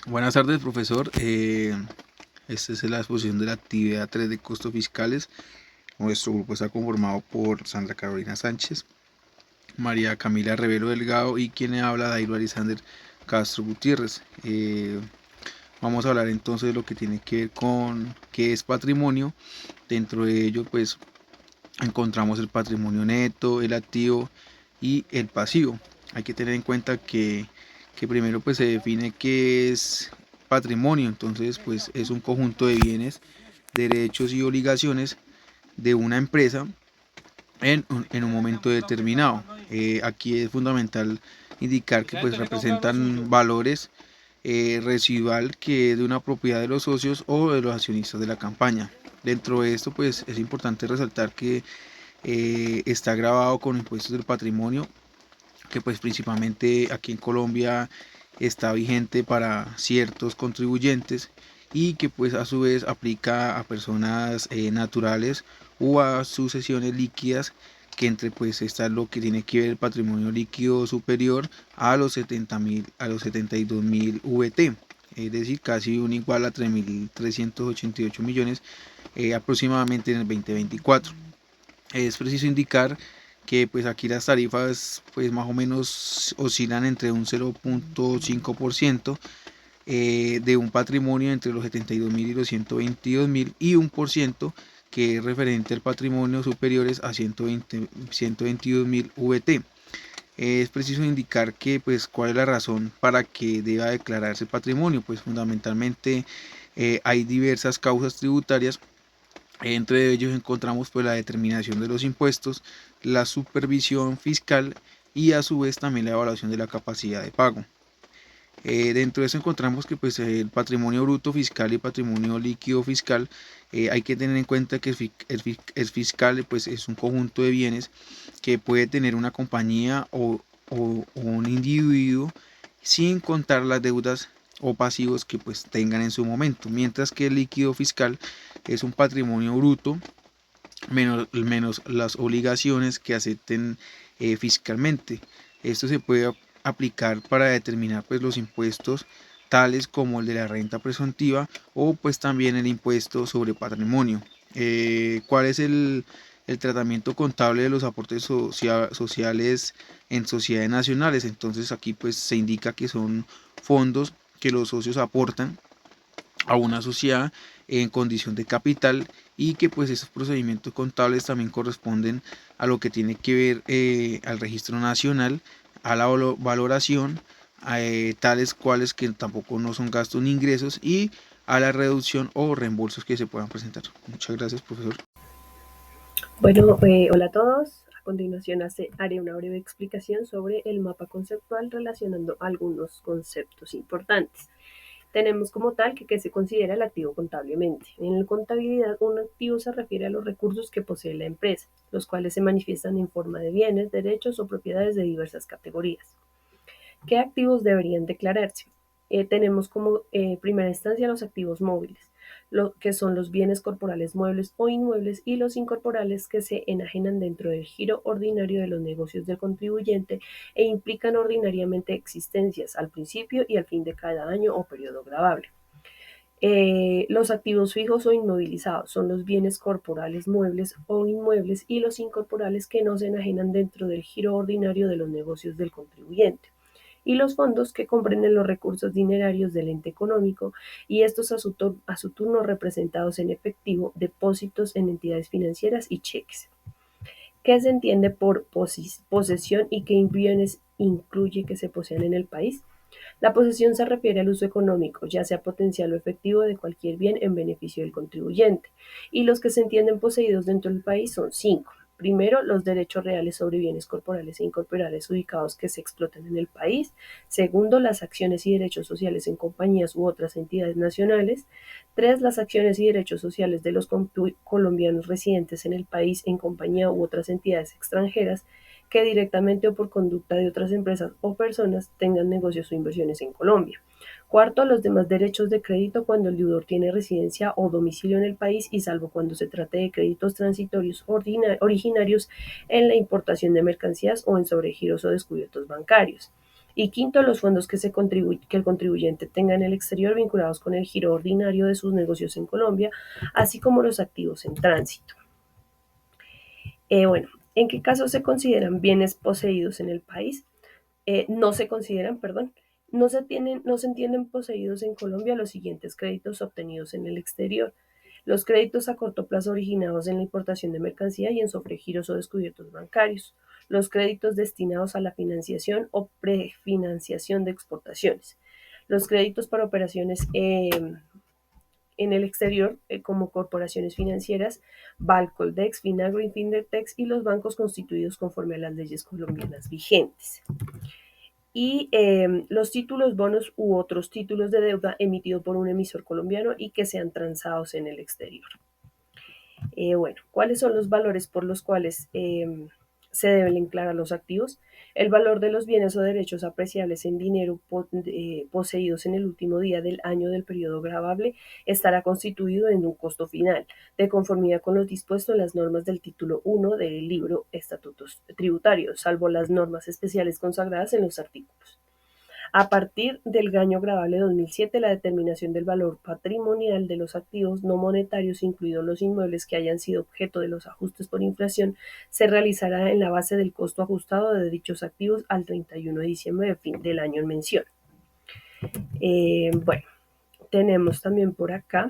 Buenas tardes, profesor. Esta es la exposición de la actividad 3 de costos fiscales. Nuestro grupo está conformado por Sandra Carolina Sánchez, María Camila Revelo Delgado y quien le habla, Dairo Alexander Castro Gutiérrez. Vamos a hablar entonces de lo que tiene que ver con qué es patrimonio. Dentro de ello, pues encontramos el patrimonio neto, el activo y el pasivo. Hay que tener en cuenta que primero pues se define qué es patrimonio. Entonces pues es un conjunto de bienes, derechos y obligaciones de una empresa en un momento determinado. Aquí es fundamental indicar que pues representan valores residual que es de una propiedad de los socios o de los accionistas de la campaña. Dentro de esto pues es importante resaltar que está grabado con impuestos del patrimonio, que pues principalmente aquí en Colombia está vigente para ciertos contribuyentes y que pues a su vez aplica a personas naturales o a sucesiones líquidas, que entre pues está lo que tiene que ver el patrimonio líquido superior a los 70.000 a los 72.000 VT, es decir, casi un igual a 3.388 millones aproximadamente en el 2024. Es preciso indicar que pues aquí las tarifas pues más o menos oscilan entre un 0.5% de un patrimonio entre los 72.000 y los 122.000 y 1% que es referente al patrimonio superiores a 122.000 VT. Es preciso indicar que pues cuál es la razón para que deba declararse patrimonio. Pues fundamentalmente hay diversas causas tributarias. Entre ellos encontramos pues la determinación de los impuestos, la supervisión fiscal y a su vez también la evaluación de la capacidad de pago. Dentro de eso encontramos que pues el patrimonio bruto fiscal y patrimonio líquido fiscal, hay que tener en cuenta que el fiscal pues es un conjunto de bienes que puede tener una compañía o un individuo, sin contar las deudas o pasivos que pues tengan en su momento, mientras que el líquido fiscal es un patrimonio bruto menos las obligaciones que acepten fiscalmente. Esto se puede aplicar para determinar pues los impuestos tales como el de la renta presuntiva o pues también el impuesto sobre patrimonio. ¿Cuál es el tratamiento contable de los aportes sociales en sociedades nacionales? Entonces aquí pues se indica que son fondos que los socios aportan a una sociedad en condición de capital, y que pues esos procedimientos contables también corresponden a lo que tiene que ver al registro nacional, a la valoración, tales cuales que tampoco no son gastos ni ingresos, y a la reducción o reembolsos que se puedan presentar. Muchas gracias, profesor. Bueno, hola a todos. A continuación haré una breve explicación sobre el mapa conceptual relacionando algunos conceptos importantes. Tenemos como tal que se considera el activo contablemente. En la contabilidad, un activo se refiere a los recursos que posee la empresa, los cuales se manifiestan en forma de bienes, derechos o propiedades de diversas categorías. ¿Qué activos deberían declararse? Tenemos como primera instancia los activos móviles, lo que son los bienes corporales muebles o inmuebles, y los incorporales, que se enajenan dentro del giro ordinario de los negocios del contribuyente e implican ordinariamente existencias al principio y al fin de cada año o periodo gravable. Los activos fijos o inmovilizados son los bienes corporales muebles o inmuebles, y los incorporales, que no se enajenan dentro del giro ordinario de los negocios del contribuyente, y los fondos, que comprenden los recursos dinerarios del ente económico, y estos a su turno representados en efectivo, depósitos en entidades financieras y cheques. ¿Qué se entiende por posesión y qué bienes incluye que se posean en el país? La posesión se refiere al uso económico, ya sea potencial o efectivo, de cualquier bien en beneficio del contribuyente, y los que se entienden poseídos dentro del país son cinco. Primero, los derechos reales sobre bienes corporales e incorporales ubicados que se explotan en el país. Segundo, las acciones y derechos sociales en compañías u otras entidades nacionales. Tres, las acciones y derechos sociales de los colombianos residentes en el país en compañía u otras entidades extranjeras, que directamente o por conducta de otras empresas o personas tengan negocios o inversiones en Colombia. Cuarto, los demás derechos de crédito cuando el deudor tiene residencia o domicilio en el país, y salvo cuando se trate de créditos transitorios originarios en la importación de mercancías o en sobregiros o descubiertos bancarios. Y quinto, los fondos que el contribuyente tenga en el exterior vinculados con el giro ordinario de sus negocios en Colombia, así como los activos en tránsito. Bueno, ¿en qué casos se consideran bienes poseídos en el país? No se consideran, perdón, no se entienden poseídos en Colombia los siguientes créditos obtenidos en el exterior. Los créditos a corto plazo originados en la importación de mercancía y en sobregiros o descubiertos bancarios. Los créditos destinados a la financiación o prefinanciación de exportaciones. Los créditos para operaciones en el exterior, como corporaciones financieras, Balcoldex, Finagro, Findertex y los bancos constituidos conforme a las leyes colombianas vigentes. Y los títulos, bonos u otros títulos de deuda emitidos por un emisor colombiano y que sean transados en el exterior. Bueno, ¿cuáles son los valores por los cuales se deben declarar los activos? El valor de los bienes o derechos apreciables en dinero poseídos en el último día del año del periodo gravable estará constituido en un costo final, de conformidad con lo dispuesto en las normas del título 1 del libro Estatutos Tributarios, salvo las normas especiales consagradas en los artículos. A partir del año gravable 2007, la determinación del valor patrimonial de los activos no monetarios, incluidos los inmuebles que hayan sido objeto de los ajustes por inflación, se realizará en la base del costo ajustado de dichos activos al 31 de diciembre del año en mención. Bueno, tenemos también por acá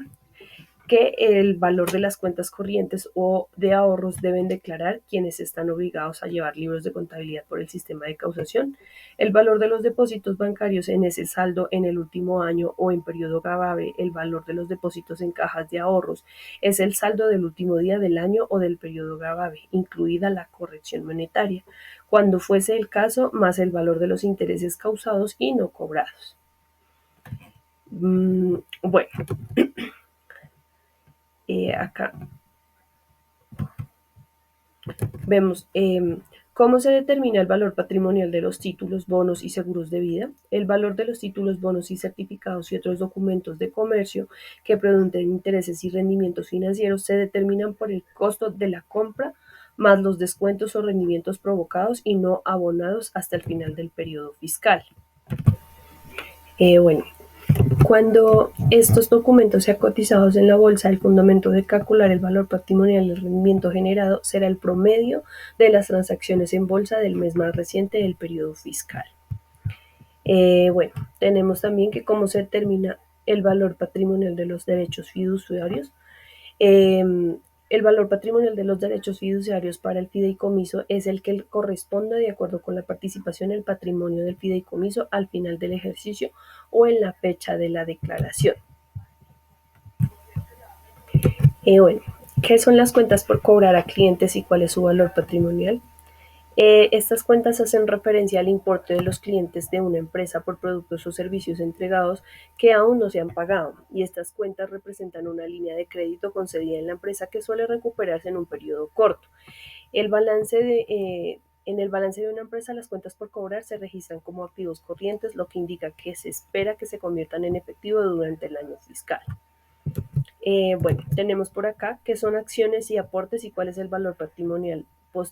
que el valor de las cuentas corrientes o de ahorros deben declarar quienes están obligados a llevar libros de contabilidad por el sistema de causación. El valor de los depósitos bancarios en ese saldo en el último año o en periodo gravable, el valor de los depósitos en cajas de ahorros es el saldo del último día del año o del periodo gravable, incluida la corrección monetaria, cuando fuese el caso, más el valor de los intereses causados y no cobrados. Bueno, acá vemos cómo se determina el valor patrimonial de los títulos, bonos y seguros de vida. El valor de los títulos, bonos y certificados y otros documentos de comercio que producen intereses y rendimientos financieros se determinan por el costo de la compra más los descuentos o rendimientos provocados y no abonados hasta el final del periodo fiscal. Bueno, cuando estos documentos sean cotizados en la bolsa, el fundamento de calcular el valor patrimonial del rendimiento generado será el promedio de las transacciones en bolsa del mes más reciente del periodo fiscal. Bueno, tenemos también que cómo se determina el valor patrimonial de los derechos fiduciarios. El valor patrimonial de los derechos fiduciarios para el fideicomiso es el que corresponde de acuerdo con la participación en el patrimonio del fideicomiso al final del ejercicio o en la fecha de la declaración. Bueno, ¿qué son las cuentas por cobrar a clientes y cuál es su valor patrimonial? Estas cuentas hacen referencia al importe de los clientes de una empresa por productos o servicios entregados que aún no se han pagado, y estas cuentas representan una línea de crédito concedida en la empresa que suele recuperarse en un periodo corto. En el balance de una empresa, las cuentas por cobrar se registran como activos corrientes, lo que indica que se espera que se conviertan en efectivo durante el año fiscal. Bueno, tenemos por acá qué son acciones y aportes y cuál es el valor patrimonial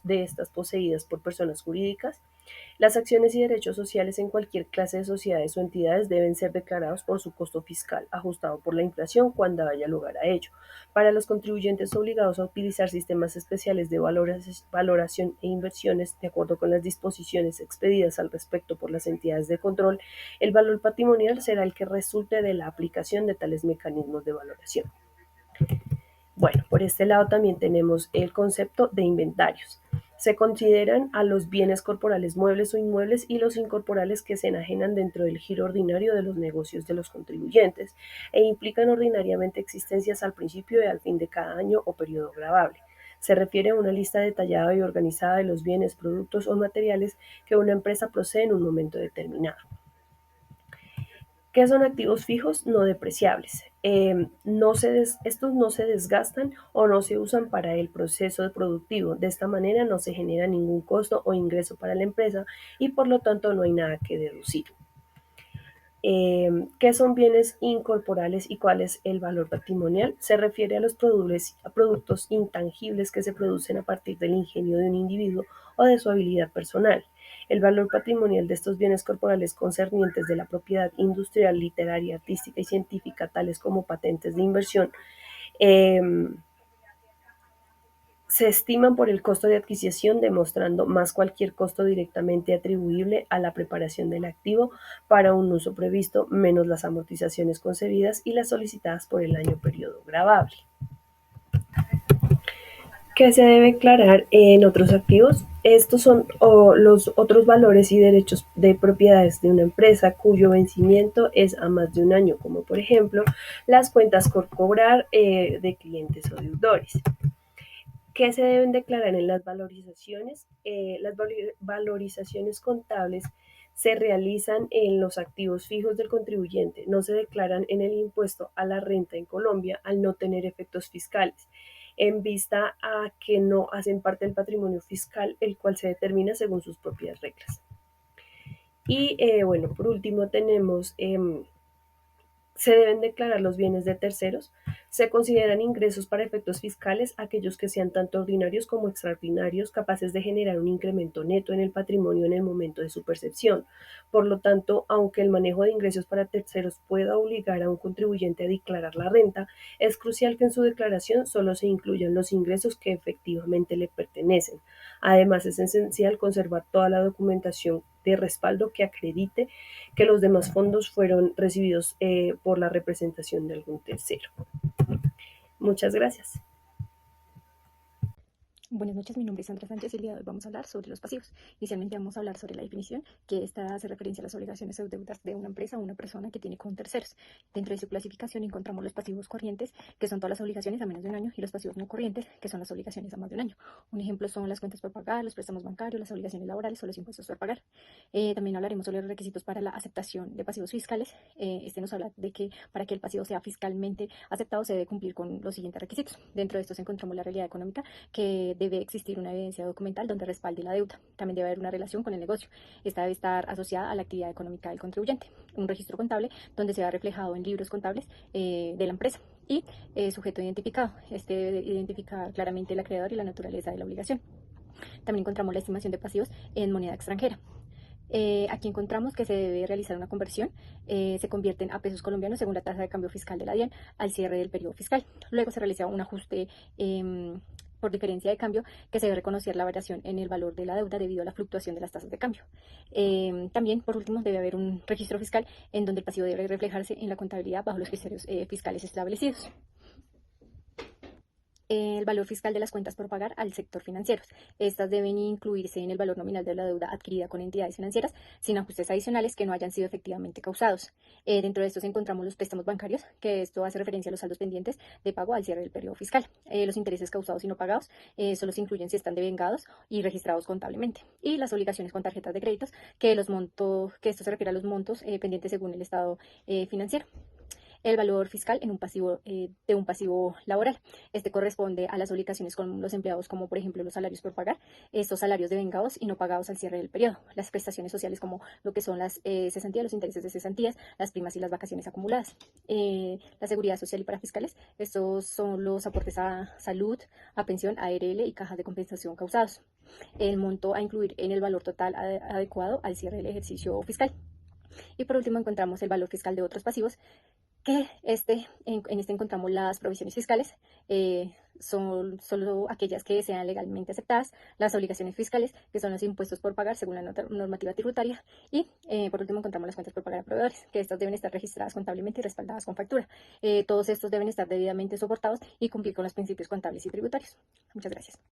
de estas poseídas por personas jurídicas. Las acciones y derechos sociales en cualquier clase de sociedades o entidades deben ser declarados por su costo fiscal, ajustado por la inflación cuando haya lugar a ello. Para los contribuyentes obligados a utilizar sistemas especiales de valoración e inversiones, de acuerdo con las disposiciones expedidas al respecto por las entidades de control, el valor patrimonial será el que resulte de la aplicación de tales mecanismos de valoración. Bueno, por este lado también tenemos el concepto de inventarios. Se consideran a los bienes corporales muebles o inmuebles y los incorporales que se enajenan dentro del giro ordinario de los negocios de los contribuyentes e implican ordinariamente existencias al principio y al fin de cada año o periodo gravable. Se refiere a una lista detallada y organizada de los bienes, productos o materiales que una empresa posee en un momento determinado. ¿Qué son activos fijos no depreciables? Estos no se desgastan o no se usan para el proceso productivo. De esta manera no se genera ningún costo o ingreso para la empresa y por lo tanto no hay nada que deducir. ¿Qué son bienes incorporales y cuál es el valor patrimonial? Se refiere a los productos intangibles que se producen a partir del ingenio de un individuo o de su habilidad personal. El valor patrimonial de estos bienes corporales concernientes de la propiedad industrial, literaria, artística y científica, tales como patentes de inversión, eh, se estiman por el costo de adquisición, demostrando más cualquier costo directamente atribuible a la preparación del activo para un uso previsto, menos las amortizaciones concebidas y las solicitadas por el año periodo gravable. ¿Qué se debe declarar en otros activos? Estos son los otros valores y derechos de propiedades de una empresa cuyo vencimiento es a más de un año, como por ejemplo las cuentas por cobrar de clientes o deudores. ¿Qué se deben declarar en las valorizaciones? Las valorizaciones contables se realizan en los activos fijos del contribuyente, no se declaran en el impuesto a la renta en Colombia al no tener efectos fiscales, en vista a que no hacen parte del patrimonio fiscal, el cual se determina según sus propias reglas. Y bueno, por último tenemos se deben declarar los bienes de terceros. Se consideran ingresos para efectos fiscales aquellos que sean tanto ordinarios como extraordinarios, capaces de generar un incremento neto en el patrimonio en el momento de su percepción. Por lo tanto, aunque el manejo de ingresos para terceros pueda obligar a un contribuyente a declarar la renta, es crucial que en su declaración solo se incluyan los ingresos que efectivamente le pertenecen. Además, es esencial conservar toda la documentación de respaldo que acredite que los demás fondos fueron recibidos por la representación de algún tercero. Muchas gracias. Buenas noches, mi nombre es Sandra Sánchez y el día de hoy vamos a hablar sobre los pasivos. Inicialmente vamos a hablar sobre la definición, que esta hace referencia a las obligaciones o deudas de una empresa o una persona que tiene con terceros. Dentro de su clasificación encontramos los pasivos corrientes, que son todas las obligaciones a menos de un año, y los pasivos no corrientes, que son las obligaciones a más de un año. Un ejemplo son las cuentas por pagar, los préstamos bancarios, las obligaciones laborales o los impuestos por pagar. También hablaremos sobre los requisitos para la aceptación de pasivos fiscales. Este nos habla de que para que el pasivo sea fiscalmente aceptado se debe cumplir con los siguientes requisitos. Dentro de estos encontramos la realidad económica, que debe existir una evidencia documental donde respalde la deuda. También debe haber una relación con el negocio. Esta debe estar asociada a la actividad económica del contribuyente. Un registro contable donde se vea reflejado en libros contables de la empresa. Y sujeto identificado. Este debe identificar claramente el acreedor y la naturaleza de la obligación. También encontramos la estimación de pasivos en moneda extranjera. Aquí encontramos que se debe realizar una conversión, se convierten a pesos colombianos según la tasa de cambio fiscal de la DIAN al cierre del periodo fiscal. Luego se realiza un ajuste por diferencia de cambio, que se debe reconocer la variación en el valor de la deuda debido a la fluctuación de las tasas de cambio. También, por último, debe haber un registro fiscal en donde el pasivo debe reflejarse en la contabilidad bajo los criterios fiscales establecidos. El valor fiscal de las cuentas por pagar al sector financiero. Estas deben incluirse en el valor nominal de la deuda adquirida con entidades financieras sin ajustes adicionales que no hayan sido efectivamente causados. Dentro de estos encontramos los préstamos bancarios, que esto hace referencia a los saldos pendientes de pago al cierre del periodo fiscal. Los intereses causados y no pagados solo se incluyen si están devengados y registrados contablemente. Y las obligaciones con tarjetas de créditos, que esto se refiere a los montos pendientes según el estado financiero. El valor fiscal en un pasivo de un pasivo laboral. Este corresponde a las obligaciones con los empleados, como por ejemplo los salarios por pagar, estos salarios devengados y no pagados al cierre del periodo, las prestaciones sociales como lo que son las cesantías, los intereses de cesantías, las primas y las vacaciones acumuladas. La seguridad social y parafiscales, estos son los aportes a salud, a pensión, a ARL y cajas de compensación causados. El monto a incluir en el valor total adecuado al cierre del ejercicio fiscal. Y por último encontramos el valor fiscal de otros pasivos, que en este encontramos las provisiones fiscales, son solo aquellas que sean legalmente aceptadas, las obligaciones fiscales, que son los impuestos por pagar según la normativa tributaria, y por último encontramos las cuentas por pagar a proveedores, que estas deben estar registradas contablemente y respaldadas con factura. Todos estos deben estar debidamente soportados y cumplir con los principios contables y tributarios. Muchas gracias.